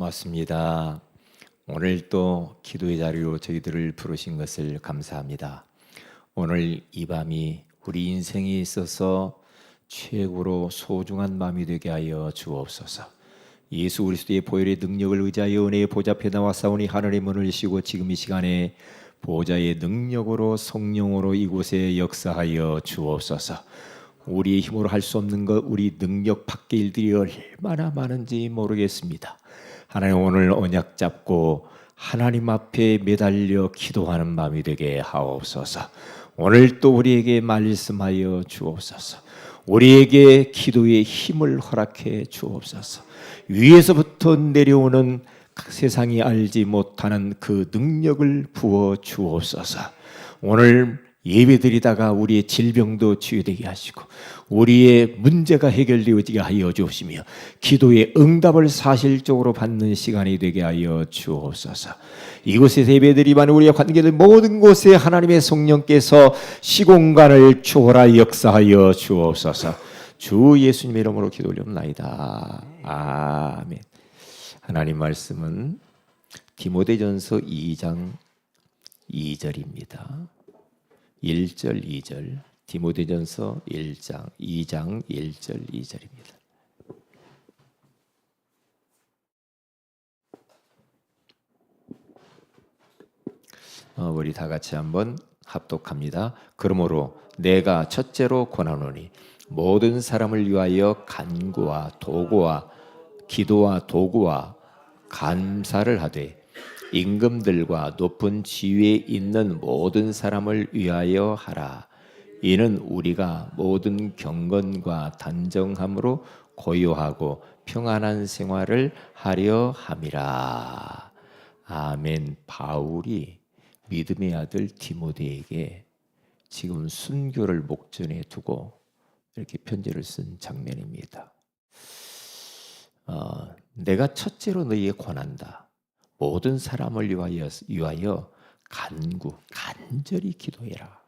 고맙습니다. 오늘 또 기도의 자리로 저희들을 부르신 것을 감사합니다. 오늘 이 밤이 우리 인생에 있어서 최고로 소중한 밤이 되게 하여 주옵소서. 예수 그리스도의 보혈의 능력을 의지하여 은혜의 보좌 앞에 나와 싸우니 하늘의 문을 여시고 지금 이 시간에 보좌의 능력으로 성령으로 이곳에 역사하여 주옵소서. 우리의 힘으로 할 수 없는 것, 우리 능력 밖의 일들이 얼마나 많은지 모르겠습니다. 하나님, 오늘 언약 잡고 하나님 앞에 매달려 기도하는 마음이 되게 하옵소서. 오늘 또 우리에게 말씀하여 주옵소서. 우리에게 기도의 힘을 허락해 주옵소서. 위에서부터 내려오는 세상이 알지 못하는 그 능력을 부어 주옵소서. 오늘 예배드리다가 우리의 질병도 치유되게 하시고 우리의 문제가 해결되어지게 하여 주시며 기도의 응답을 사실적으로 받는 시간이 되게 하여 주옵소서. 이곳에서 예배드리면 우리의 관계들 모든 곳에 하나님의 성령께서 시공간을 초월하 역사하여 주옵소서. 주 예수님의 이름으로 기도 올려옵나이다. 아멘. 하나님 말씀은 디모데전서 2장 2절입니다. 1절 2절, 디모데전서 2장 1절 2절입니다. 우리 다 같이 한번 합독합니다. 그러므로 내가 첫째로 권하노니 모든 사람을 위하여 간구와 도구와 기도와 도구와 감사를 하되 임금들과 높은 지위에 있는 모든 사람을 위하여 하라. 이는 우리가 모든 경건과 단정함으로 고요하고 평안한 생활을 하려 함이라. 아멘. 바울이 믿음의 아들 디모데에게 지금 순교를 목전에 두고 이렇게 편지를 쓴 장면입니다. 내가 첫째로 너희에 권한다. 모든 사람을 위하여 간절히 기도해라.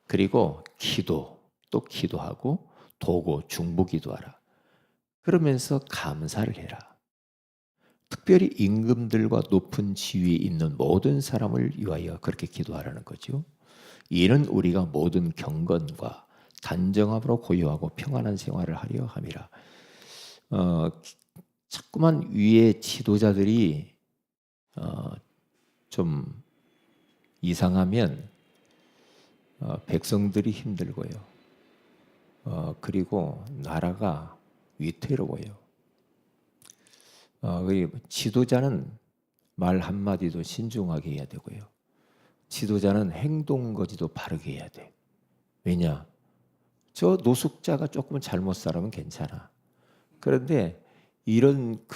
그리고 또 기도하고 도고 중보기도하라. 그러면서 감사를 해라. 특별히 임금들과 높은 지위에 있는 모든 사람을 위하여 그렇게 기도하라는 거죠. 이는 우리가 모든 경건과 단정함으로 고요하고 평안한 생활을 하려 함이라. 자꾸만 위에 지도자들이 좀 이상하면 백성들이 힘들고요. 그리고 나라가 위태로워요. 지도자는 말 한마디도 신중하게 해야 되고요. 지도자는 행동거지도 바르게 해야 돼. 왜냐? 저 노숙자가 조금 잘못 살아면 괜찮아. 그런데 이런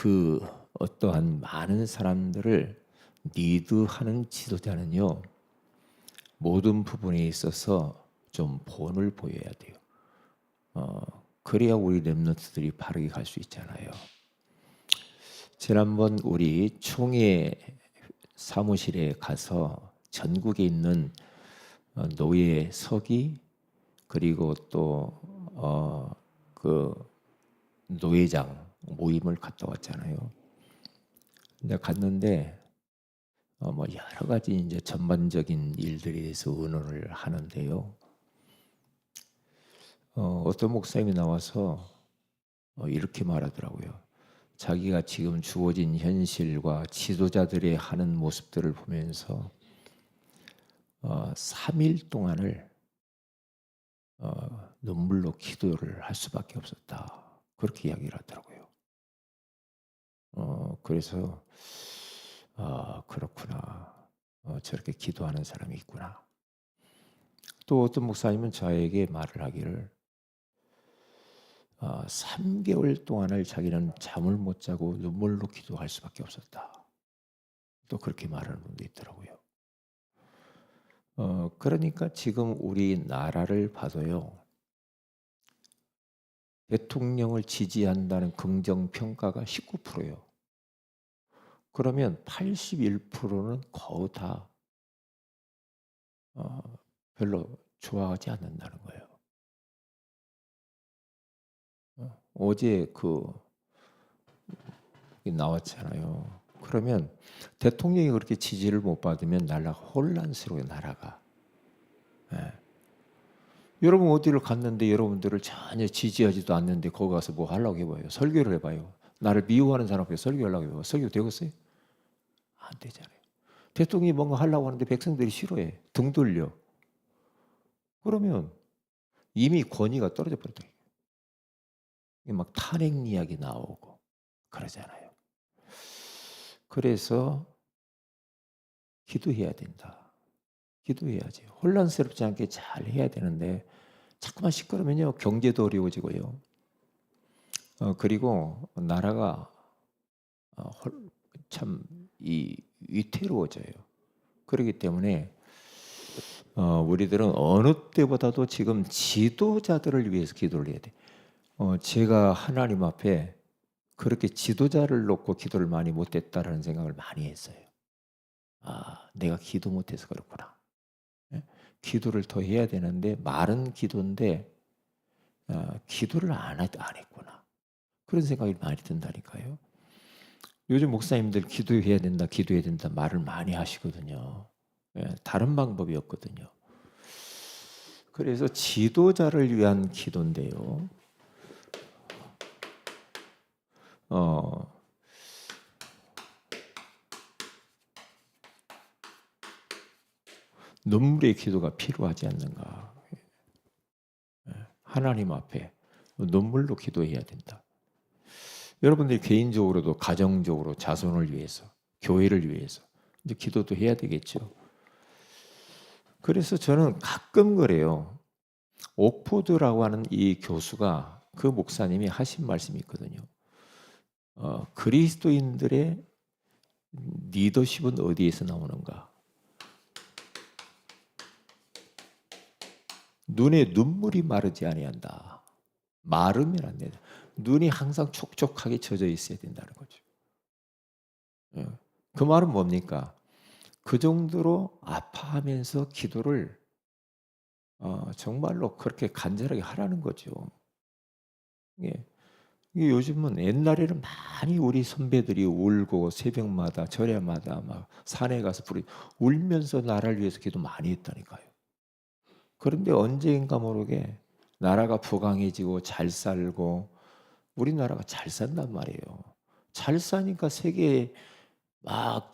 어떠한 많은 사람들을 리드하는 지도자는요, 모든 부분에 있어서 좀 본을 보여야 돼요. 그래야 우리 렘넌트들이 바르게 갈 수 있잖아요. 지난번 우리 총회 사무실에 가서 전국에 있는 노예 서기 그리고 또 노회장 모임을 갔다 왔잖아요. 근데 갔는데 여러 가지 이제 전반적인 일들에 대해서 의논을 하는데요. 어떤 목사님이 나와서 이렇게 말하더라고요. 자기가 지금 주어진 현실과 지도자들의 하는 모습들을 보면서 3일 동안을 눈물로 기도를 할 수밖에 없었다. 그렇게 이야기를 하더라고요. 그래서 그렇구나. 저렇게 기도하는 사람이 있구나. 또 어떤 목사님은 저에게 말을 하기를 3개월 동안을 자기는 잠을 못 자고 눈물로 기도할 수밖에 없었다. 또 그렇게 말하는 분도 있더라고요. 그러니까 지금 우리 나라를 봐도요. 대통령을 지지한다는 긍정평가가 19%예요. 그러면 81%는 거의 다 별로 좋아하지 않는다는 거예요. 어제 나왔잖아요. 그러면 대통령이 그렇게 지지를 못 받으면 나라가 혼란스러워요. 나라가. 예. 여러분 어디를 갔는데 여러분들을 전혀 지지하지도 않는데 거기 가서 뭐 하려고 해봐요. 설교를 해봐요. 나를 미워하는 사람 앞에 설교하려고 해봐요. 설교 되겠어요? 안 되잖아요. 대통령이 뭔가 하려고 하는데 백성들이 싫어해. 등 돌려. 그러면 이미 권위가 떨어져 버렸다. 막 탄핵 이야기 나오고 그러잖아요. 그래서 기도해야 된다. 기도해야지. 혼란스럽지 않게 잘 해야 되는데 자꾸만 시끄러면요 경제도 어려워지고요. 그리고 나라가 참 위태로워져요. 그렇기 때문에 우리들은 어느 때보다도 지금 지도자들을 위해서 기도를 해야 돼. 제가 하나님 앞에 그렇게 지도자를 놓고 기도를 많이 못했다라는 생각을 많이 했어요. 내가 기도 못해서 그렇구나. 예? 기도를 더 해야 되는데 말은 기도인데 기도를 안 했구나. 그런 생각이 많이 든다니까요. 요즘 목사님들 기도해야 된다, 기도해야 된다 말을 많이 하시거든요. 예, 다른 방법이 없거든요. 그래서 지도자를 위한 기도인데요. 눈물의 기도가 필요하지 않는가. 하나님 앞에 눈물로 기도해야 된다. 여러분들이 개인적으로도 가정적으로 자손을 위해서, 교회를 위해서 이제 기도도 해야 되겠죠. 그래서 저는 가끔 그래요. 옥포드라고 하는 이 교수가 그 목사님이 하신 말씀이 있거든요. 그리스도인들의 리더십은 어디에서 나오는가? 눈에 눈물이 마르지 아니한다. 마르면 안 된다. 눈이 항상 촉촉하게 젖어 있어야 된다는 거죠. 그 말은 뭡니까? 그 정도로 아파하면서 기도를 정말로 그렇게 간절하게 하라는 거죠. 이게 요즘은 옛날에는 많이 우리 선배들이 울고 새벽마다 절야마다 막 산에 가서 울면서 나라를 위해서 기도 많이 했다니까요. 그런데 언제인가 모르게 나라가 부강해지고 잘 살고 우리나라가 잘 산단 말이에요. 잘 사니까 세계에 막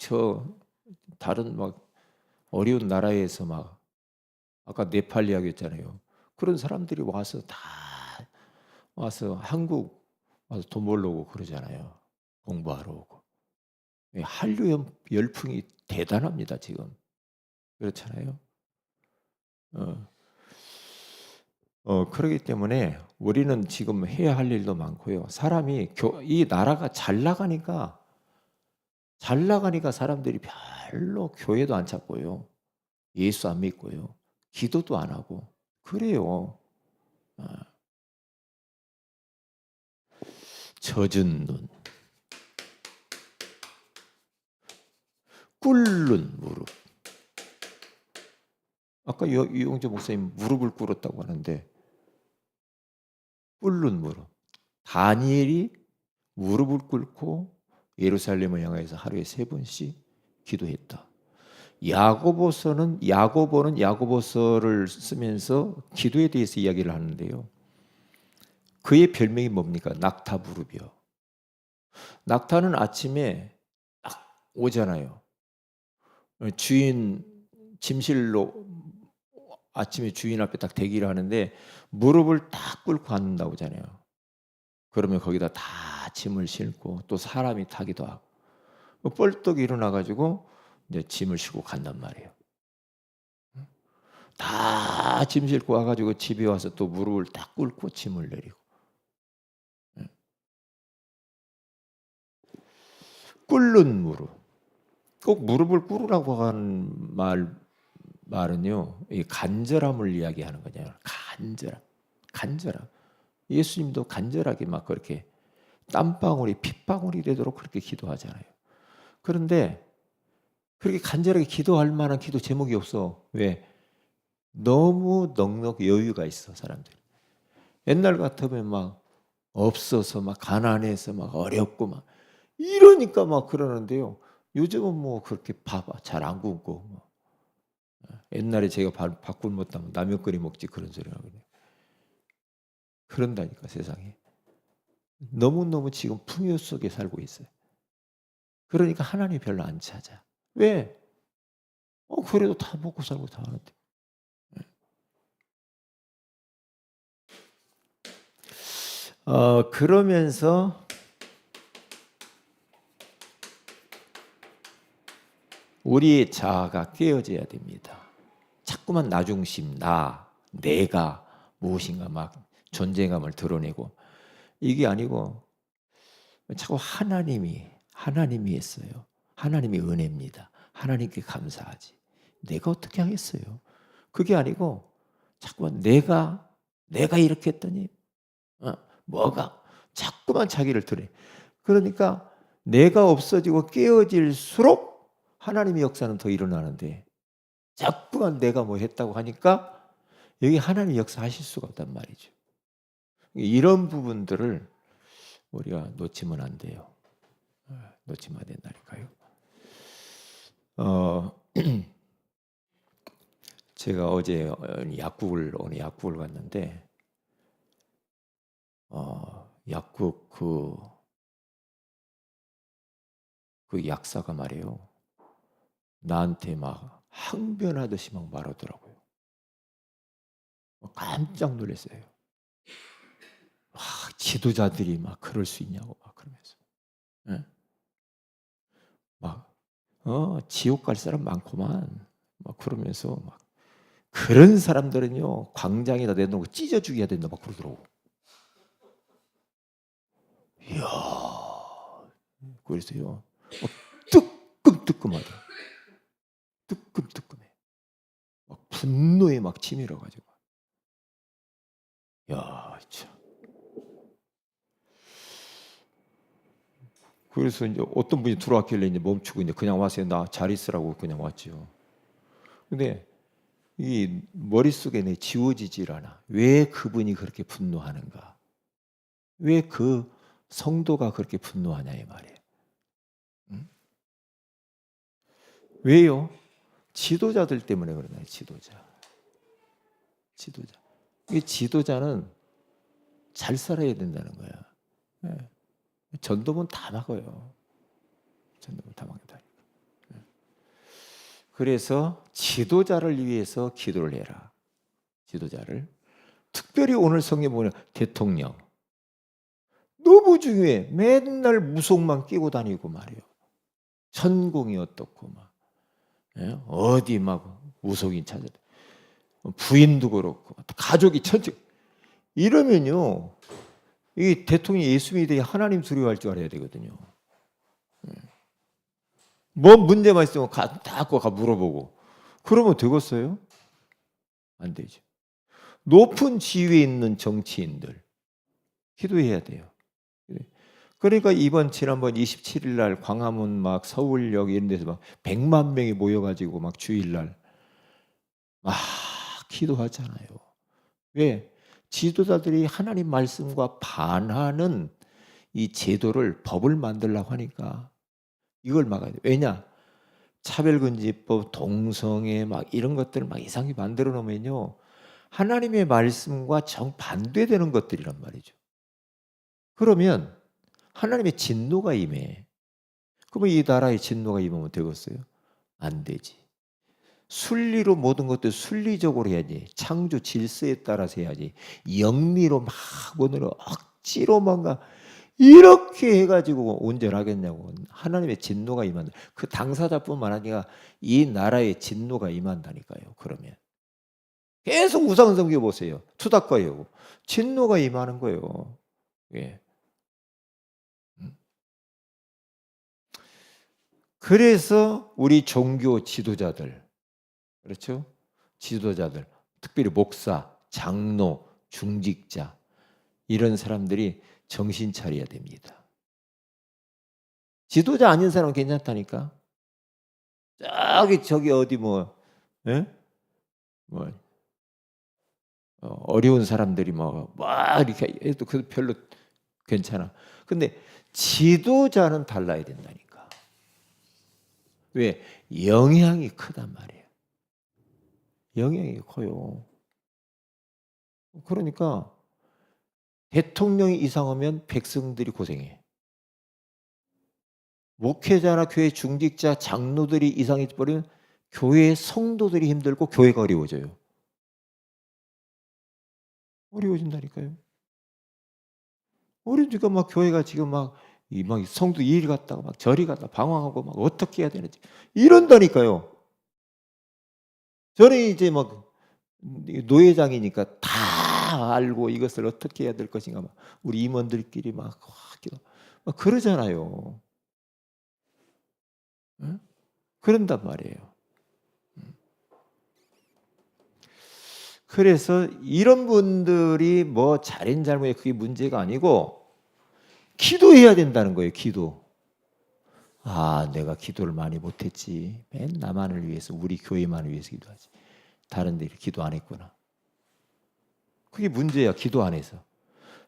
다른 막 어려운 나라에서 막 아까 네팔 이야기했잖아요. 그런 사람들이 와서 한국 와서 돈 벌러 오고 그러잖아요. 공부하러 오고. 한류 열풍이 대단합니다 지금. 그렇잖아요. 어, 그렇기 때문에 우리는 지금 해야 할 일도 많고요. 이 나라가 잘 나가니까 사람들이 별로 교회도 안 찾고요. 예수 안 믿고요. 기도도 안 하고 그래요. 젖은 눈, 꿇는 무릎. 아까 이용재 목사님 무릎을 꿇었다고 하는데 꿇는 무릎. 다니엘이 무릎을 꿇고 예루살렘을 향해서 하루에 3번씩 기도했다. 야고보는 야고보서를 쓰면서 기도에 대해서 이야기를 하는데요. 그의 별명이 뭡니까? 낙타 무릎이요. 낙타는 아침에 딱 오잖아요. 주인 짐실로 아침에 주인 앞에 딱 대기를 하는데 무릎을 딱 꿇고 앉는다고 하잖아요. 그러면 거기다 다 짐을 싣고 또 사람이 타기도 하고 뻘떡 일어나 가지고 이제 짐을 싣고 간단 말이에요. 다 짐 싣고 와 가지고 집에 와서 또 무릎을 딱 꿇고 짐을 내리고. 꿇는 무릎. 꼭 무릎을 꿇으라고 하는 말은요. 이 간절함을 이야기하는 거잖아요. 간절함. 예수님도 간절하게 막 그렇게 땀방울이 핏방울이 되도록 그렇게 기도하잖아요. 그런데 그렇게 간절하게 기도할 만한 기도 제목이 없어. 왜? 너무 넉넉 여유가 있어 사람들. 옛날 같으면 막 없어서 막 가난해서 막 어렵고 막 이러니까 막 그러는데요. 요즘은 뭐 그렇게 밥 잘 안 굶고 뭐. 옛날에 제가 밥 굶었다면 라면 끓여 먹지 그런 소리 하거든요. 그런다니까 세상에. 너무너무 지금 풍요 속에 살고 있어요. 그러니까 하나님 별로 안 찾아. 왜? 그래도 다 먹고 살고 다 하는데. 그러면서 우리의 자아가 깨어져야 됩니다. 자꾸만 나 중심, 내가 무엇인가 막 존재감을 드러내고 이게 아니고 자꾸 하나님이 했어요. 하나님이 은혜입니다. 하나님께 감사하지. 내가 어떻게 하겠어요? 그게 아니고 자꾸만 내가 이렇게 했더니 뭐가 자꾸만 자기를 드러내. 그러니까 내가 없어지고 깨어질수록 하나님의 역사는 더 일어나는데 자꾸만 내가 뭐 했다고 하니까 여기 하나님의 역사 하실 수가 없단 말이죠. 이런 부분들을 우리가 놓치면 안 돼요. 놓치면 안 된다니까요. 제가 어제 어느 약국을 갔는데 약국 그 약사가 말이에요. 나한테 막 항변하듯이 막 말하더라고요. 깜짝 놀랐어요. 지도자들이 막 그럴 수 있냐고 막 그러면서. 예? 막 지옥 갈 사람 많구만. 막 그러면서 막 그런 사람들은요 광장에다 내놓고 찢어 죽여야 된다 막 그러더라고. 이야, 그래서요 뜨끔뜨끔하다. 뜨끔뜨끔해. 막 분노에 막 치밀어 가지고. 야, 참. 그래서 이제 어떤 분이 들어왔길래 이제 멈추고 이제 그냥 와서 나 잘 있으라고 그냥 왔죠. 근데 이 머릿속에 내 지워지질 않아. 왜 그분이 그렇게 분노하는가? 왜 그 성도가 그렇게 분노하냐 이 말이에요. 응? 왜요? 지도자들 때문에 그러나요? 지도자. 이 지도자는 잘 살아야 된다는 거야. 네. 전도문 다 막아요. 전도문 다 막는다. 그래서 지도자를 위해서 기도를 해라. 지도자를. 특별히 오늘 성경에 보면 대통령. 너무 중요해. 맨날 무속만 끼고 다니고 말이에요. 천공이 어떻고 막. 어디 막 무속인 찾아. 부인도 그렇고 가족이 천체. 이러면요. 이 대통령이 예수 믿어야 하나님 두려워할 줄 알아야 되거든요. 뭐 문제만 있으면 다 물어보고. 그러면 되겠어요? 안 되죠. 높은 지위에 있는 정치인들 기도해야 돼요. 그러니까 지난번 27일 날 광화문 막 서울역 이런 데서 막 100만 명이 모여가지고 막 주일날 막 기도하잖아요. 왜? 지도자들이 하나님 말씀과 반하는 이 제도를 법을 만들려고 하니까 이걸 막아야 돼. 왜냐? 차별금지법, 동성애 막 이런 것들을 막 이상하게 만들어 놓으면요. 하나님의 말씀과 정반대되는 것들이란 말이죠. 그러면 하나님의 진노가 임해. 그러면 이 나라의 진노가 임하면 되겠어요? 안 되지. 순리로 모든 것들 순리적으로 해야지. 창조 질서에 따라서 해야지. 영리로 막 오늘 억지로 뭔가 이렇게 해가지고 온전하겠냐고. 하나님의 진노가 임한다. 그 당사자뿐만 아니라 이 나라의 진노가 임한다니까요. 그러면 계속 우상 섬겨 보세요. 투닥거리고 진노가 임하는 거예요. 예. 그래서 우리 종교 지도자들, 그렇죠? 지도자들, 특별히 목사, 장로, 중직자 이런 사람들이 정신 차려야 됩니다. 지도자 아닌 사람은 괜찮다니까. 저기 어디 예? 어려운 사람들이 막 이렇게 해도 그 별로 괜찮아. 근데 지도자는 달라야 된다니까. 왜? 영향이 크단 말이에요. 영향이 커요. 그러니까 대통령이 이상하면 백성들이 고생해. 목회자나 교회 중직자, 장로들이 이상해버리면 교회 성도들이 힘들고 교회가 어려워져요. 어려워진다니까요. 어려우니까 막 교회가 지금 막 성도 이리 갔다가 막 저리 갔다 방황하고 막 어떻게 해야 되는지 이런다니까요. 저는 이제 막 노회장이니까 다 알고 이것을 어떻게 해야 될 것인가 막 우리 임원들끼리 막 그러잖아요. 응? 그런단 말이에요. 그래서 이런 분들이 뭐 잘인 잘못이 그게 문제가 아니고 기도해야 된다는 거예요. 기도. 아, 내가 기도를 많이 못했지. 맨 나만을 위해서, 우리 교회만을 위해서 기도하지. 다른 데 기도 안 했구나. 그게 문제야. 기도 안 해서.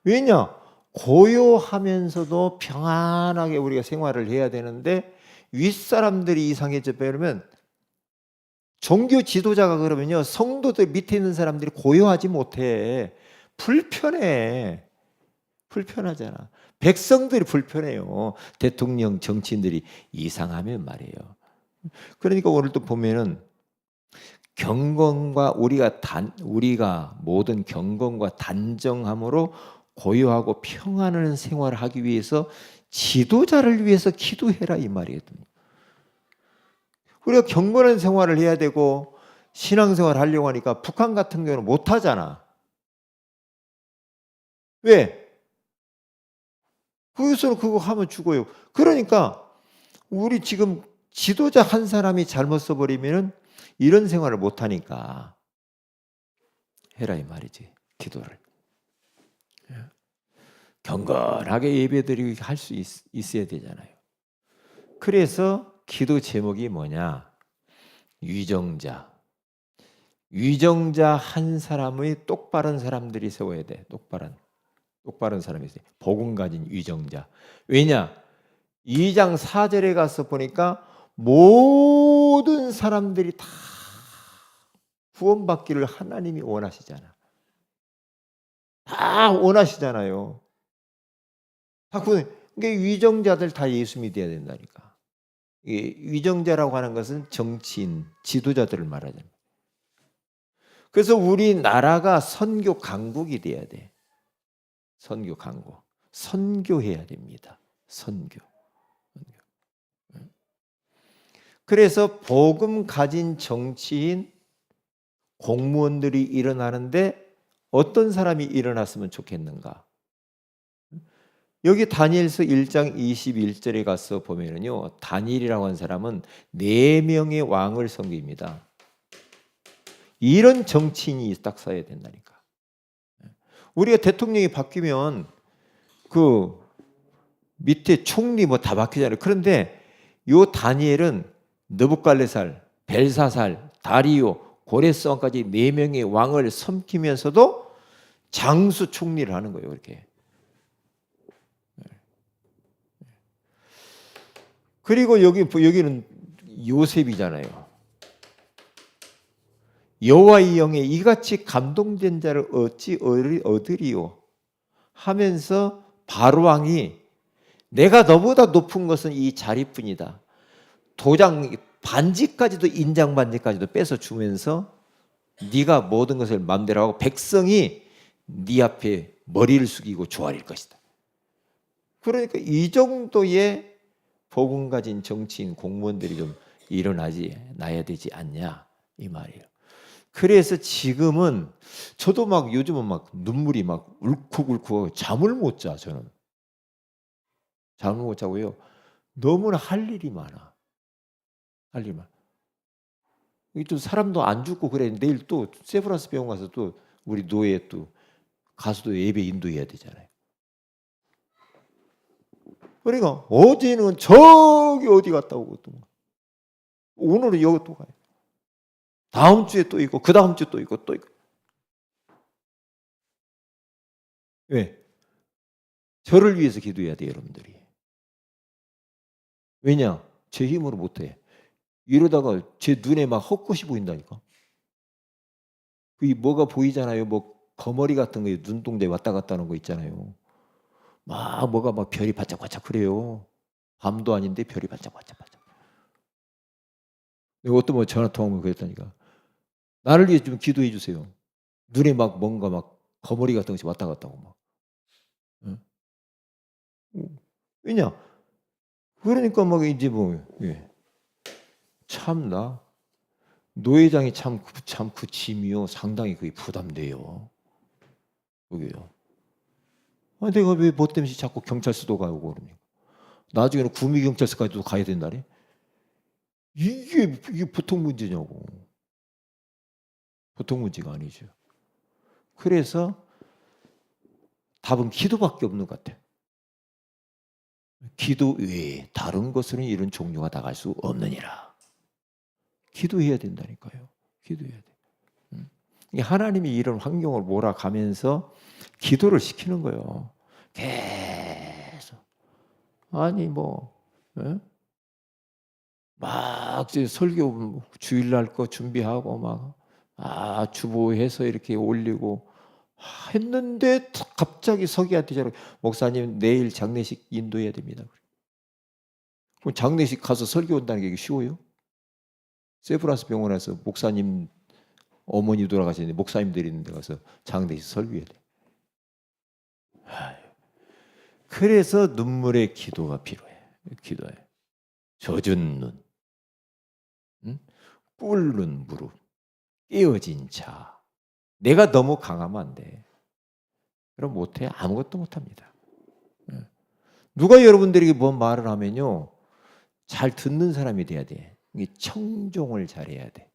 왜냐? 고요하면서도 평안하게 우리가 생활을 해야 되는데 윗사람들이 이상해져 버리면, 종교 지도자가 그러면요, 성도들 밑에 있는 사람들이 고요하지 못해. 불편해. 불편하잖아. 백성들이 불편해요. 대통령, 정치인들이 이상하면 말이에요. 그러니까 오늘 또 보면은 경건과 우리가 모든 경건과 단정함으로 고요하고 평안한 생활을 하기 위해서 지도자를 위해서 기도해라 이 말이에요. 우리가 경건한 생활을 해야 되고 신앙생활을 하려고 하니까 북한 같은 경우는 못 하잖아. 왜? 거기서는 그거 하면 죽어요. 그러니까 우리 지금 지도자 한 사람이 잘못 써버리면 이런 생활을 못 하니까 해라 이 말이지. 기도를 경건하게 예배드리고 할 수 있어야 되잖아요. 그래서 기도 제목이 뭐냐? 위정자. 위정자 한 사람의 똑바른 사람들이 세워야 돼. 똑바른 사람이 있어요. 복음 가진 위정자. 왜냐? 2장 4절에 가서 보니까 모든 사람들이 다 구원받기를 하나님이 원하시잖아. 다 원하시잖아요. 그러니까 위정자들 다 예수 믿어야 된다니까. 위정자라고 하는 것은 정치인, 지도자들을 말하잖아요. 그래서 우리나라가 선교 강국이 돼야 돼. 선교 강국. 선교해야 됩니다. 선교. 그래서 복음 가진 정치인, 공무원들이 일어나는데 어떤 사람이 일어났으면 좋겠는가? 여기 다니엘서 1장 21절에 가서 보면은요, 다니엘이라고 하는 사람은 4명의 왕을 섬깁니다. 이런 정치인이 딱 써야 된다니까. 우리가 대통령이 바뀌면 그 밑에 총리 뭐 다 바뀌잖아요. 그런데 요 다니엘은 느부갓네살, 벨사살, 다리오, 고레스왕까지 4명의 왕을 섬기면서도 장수 총리를 하는 거예요. 이렇게. 그리고 여기는 요셉이잖아요. 여호와의 영에 이같이 감동된 자를 어찌 얻으리요 하면서 바로 왕이 내가 너보다 높은 것은 이 자리뿐이다. 도장 반지까지도, 인장 반지까지도 뺏어 주면서 네가 모든 것을 마음대로 하고 백성이 네 앞에 머리를 숙이고 조아릴 것이다. 그러니까 이 정도의 복음 가진 정치인, 공무원들이 좀 일어나야 되지 않냐 이 말이에요. 그래서 지금은 저도 막 요즘은 막 눈물이 막 울컥울컥 잠을 못 자. 저는 잠을 못 자고요. 너무나 할 일이 많아. 할 일만. 또 사람도 안 죽고 그래. 내일 또 세브란스 병원 가서 또 우리 노예 또 가수도 예배 인도해야 되잖아요. 그러니까 어제는 저기 어디 갔다 오고 또 오늘은 여기 또 가요. 다음 주에 또 있고 그 다음 주에 또 있고 또 있고. 왜? 저를 위해서 기도해야 돼요, 여러분들이. 왜냐? 제 힘으로 못해. 이러다가 제 눈에 막 헛것이 보인다니까. 그 뭐가 보이잖아요. 뭐 거머리 같은 거 눈동자에 왔다 갔다 하는 거 있잖아요. 막 뭐가 막 별이 반짝반짝 그래요. 밤도 아닌데 별이 반짝반짝. 내가 어떤 뭐 전화 통화하면 그랬다니까. 나를 위해 좀 기도해 주세요. 눈에 막 뭔가 막 거머리 같은 것이 왔다 갔다 하고 막. 응? 왜냐? 그러니까 막 이제 뭐 예. 참나 노회장이 참 그 짐이요 상당히 그게 부담돼요. 그게요. 아, 내가 왜 뭐 때문에 자꾸 경찰서도 가고 그러니까. 나중에는 구미경찰서까지도 가야 된다니? 이게 보통 문제냐고. 보통 문제가 아니죠. 그래서 답은 기도밖에 없는 것 같아요. 기도 외에 다른 것으로는 이런 종류가 나갈 수 없느니라. 기도해야 된다니까요. 기도해야 돼. 하나님이 이런 환경을 몰아가면서 기도를 시키는 거예요. 계속. 아니 뭐 예? 막 설교 주일날 거 준비하고 막 주보해서 이렇게 올리고 했는데 갑자기 서기한테 저렇게 목사님 내일 장례식 인도해야 됩니다. 그럼 장례식 가서 설교 온다는 게 쉬워요? 세브란스 병원에서 목사님 어머니 돌아가시는데 목사님들이 있는 데 가서 장례식 설교해야 돼. 그래서 눈물의 기도가 필요해. 기도해. 젖은 눈, 꿇는 무릎, 깨어진 자. 내가 너무 강하면 안 돼. 그럼 못해. 아무것도 못합니다. 누가 여러분들에게 뭔 말을 하면요. 잘 듣는 사람이 돼야 돼. 청종을 잘해야 돼.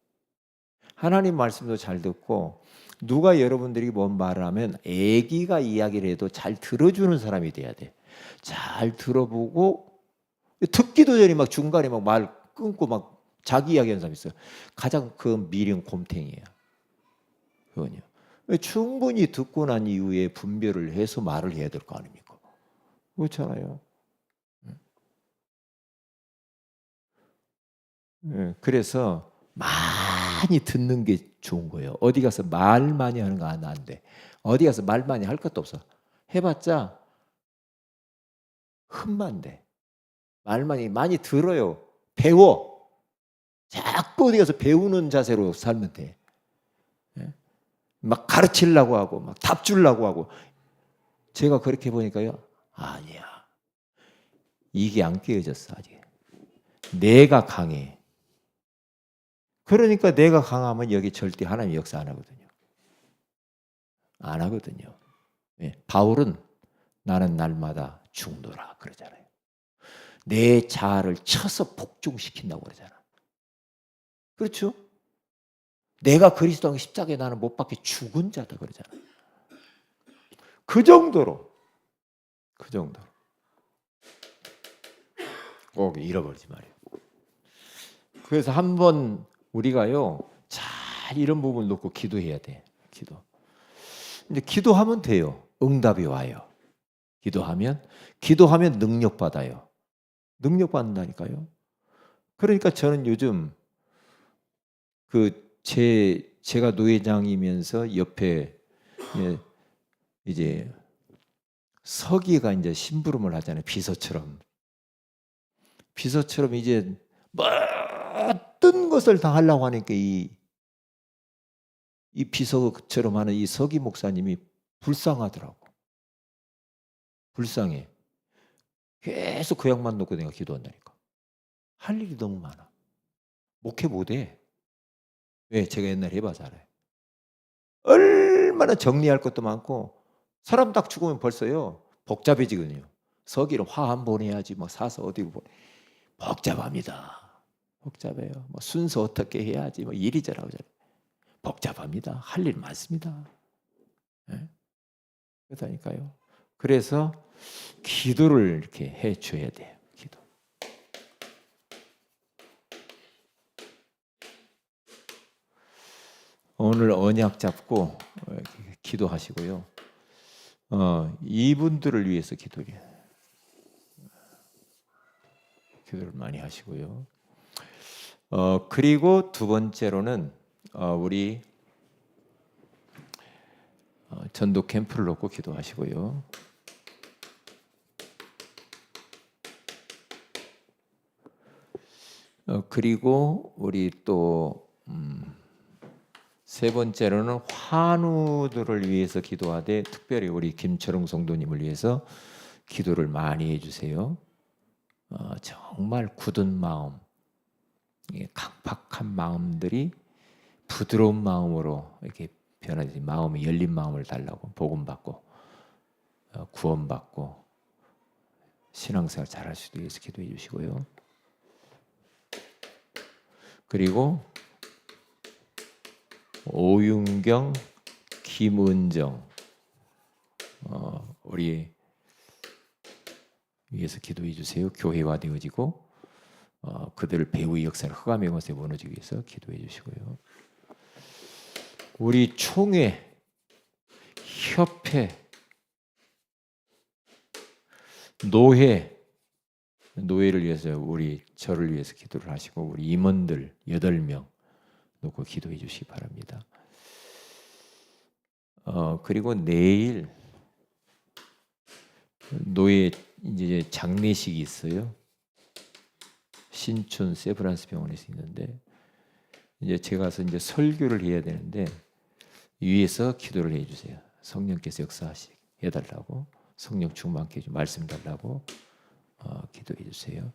하나님 말씀도 잘 듣고 누가 여러분들이 뭔 말을 하면 애기가 이야기를 해도 잘 들어주는 사람이 돼야 돼. 잘 들어보고 듣기도 전에 막 중간에 막 말 끊고 막 자기 이야기하는 사람이 있어요. 가장 그 미련 곰탱이에요. 그건요. 충분히 듣고 난 이후에 분별을 해서 말을 해야 될 거 아닙니까? 그렇잖아요. 그래서 많이 듣는 게 좋은 거예요. 어디 가서 말 많이 하는 거 안 돼. 어디 가서 말 많이 할 것도 없어. 해봤자 흠만 돼. 말 많이 들어요. 배워. 자꾸 어디 가서 배우는 자세로 살면 돼. 막 가르치려고 하고 막 답 주려고 하고. 제가 그렇게 보니까요. 아니야. 이게 안 깨어졌어 아직. 내가 강해. 그러니까 내가 강하면 여기 절대 하나님 역사 안 하거든요. 안 하거든요. 바울은 나는 날마다 죽노라 그러잖아요. 내 자아를 쳐서 복종시킨다고 그러잖아. 그렇죠? 내가 그리스도 십자가에 나는 못 박혀 죽은 자다 그러잖아. 그 정도로 꼭 잃어버리지 말아요. 그래서 한번 우리가요 잘 이런 부분을 놓고 기도해야 돼. 이제 기도하면 돼요. 응답이 와요. 기도하면 능력 받아요. 능력 받는다니까요. 그러니까 저는 요즘 제가 노회장이면서 옆에 이제 서기가 이제 심부름을 하잖아요. 비서처럼 이제 모든 것을 다 하려고 하니까 이 비서처럼 하는 이 서기 목사님이 불쌍하더라고. 불쌍해. 계속 그 양만 놓고 내가 기도한다니까. 할 일이 너무 많아. 목회 못해. 왜? 제가 옛날에 해봐서 알아요. 얼마나 정리할 것도 많고 사람 딱 죽으면 벌써요 복잡해지거든요. 서기를 화 한 번 해야지 뭐 사서 어디 복잡합니다. 복잡해요. 뭐 순서 어떻게 해야지 뭐 이리저리 복잡합니다. 할 일 많습니다. 네? 그러니까요. 그래서 기도를 이렇게 해줘야 돼요. 기도. 오늘 언약 잡고 기도하시고요. 이분들을 위해서 기도해요. 기도를 많이 하시고요. 그리고 두 번째로는 우리 전도 캠프를 놓고 기도하시고요. 그리고 우리 또 세 번째로는 환우들을 위해서 기도하되 특별히 우리 김철웅 성도님을 위해서 기도를 많이 해주세요. 정말 굳은 마음, 강팍한 마음들이 부드러운 마음으로 이렇게 변하지, 마음이 열린 마음을 달라고, 복음 받고 구원 받고 신앙생활 잘할 수도 위해서 기도해 주시고요. 그리고 오윤경, 김은정 우리 위해서 기도해 주세요. 교회화되어지고 그들 배후의 역사를 흑암의 것에 무너지기 위해서 기도해 주시고요. 우리 총회, 협회, 노회를 위해서 우리 저를 위해서 기도를 하시고 우리 임원들 8명 놓고 기도해 주시기 바랍니다. 그리고 내일 노예 이제 장례식이 있어요. 신촌 세브란스 병원에서 있는데 이제 제가 가서 이제 설교를 해야 되는데 위에서 기도를 해주세요. 성령께서 역사하시게 해달라고, 성령 충만케 해주고 말씀 달라고 기도해 주세요.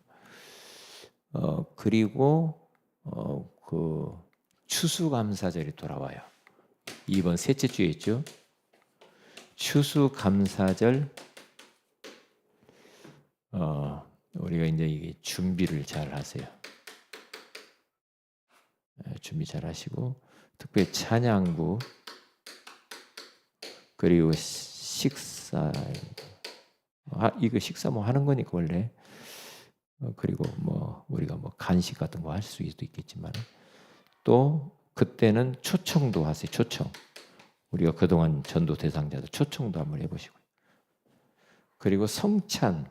그리고 그 추수감사절이 돌아와요. 이번 셋째 주에 있죠. 추수감사절 우리가 이제 이게 준비를 잘 하세요. 준비 잘 하시고 특별히 찬양부 그리고 식사 이거 식사 뭐 하는 거니까 원래 그리고 뭐 우리가 뭐 간식 같은 거 할 수도 있겠지만 또 그때는 초청도 하세요. 초청 우리가 그동안 전도 대상자들 초청도 한번 해보시고 그리고 성찬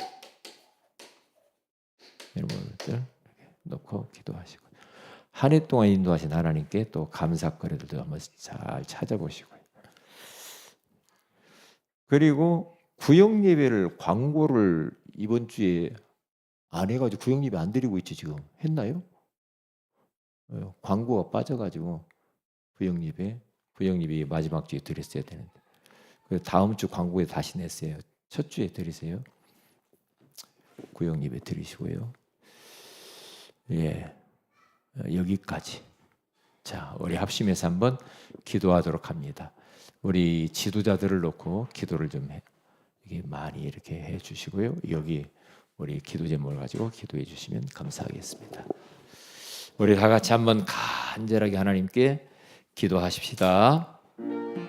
여러분들 놓고 기도하시고 한 해 동안 인도하신 하나님께 또 감사거리들도 한번 잘 찾아보시고요. 그리고 구역 예배를 광고를 이번 주에 안 해가지고 구역 예배 안 드리고 있지 지금 했나요? 광고가 빠져가지고 구역 예배 마지막 주에 드렸어야 되는데 그래서 다음 주 광고에 다시 냈어요. 첫 주에 드리세요. 구역 예배 드리시고요. 예, 여기까지. 자, 우리 합심해서 한번 기도하도록 합니다. 우리 지도자들을 놓고 기도를 좀 이게 많이 이렇게 해주시고요. 여기 우리 기도 제목을 가지고 기도해 주시면 감사하겠습니다. 우리 다 같이 한번 간절하게 하나님께 기도하십시다.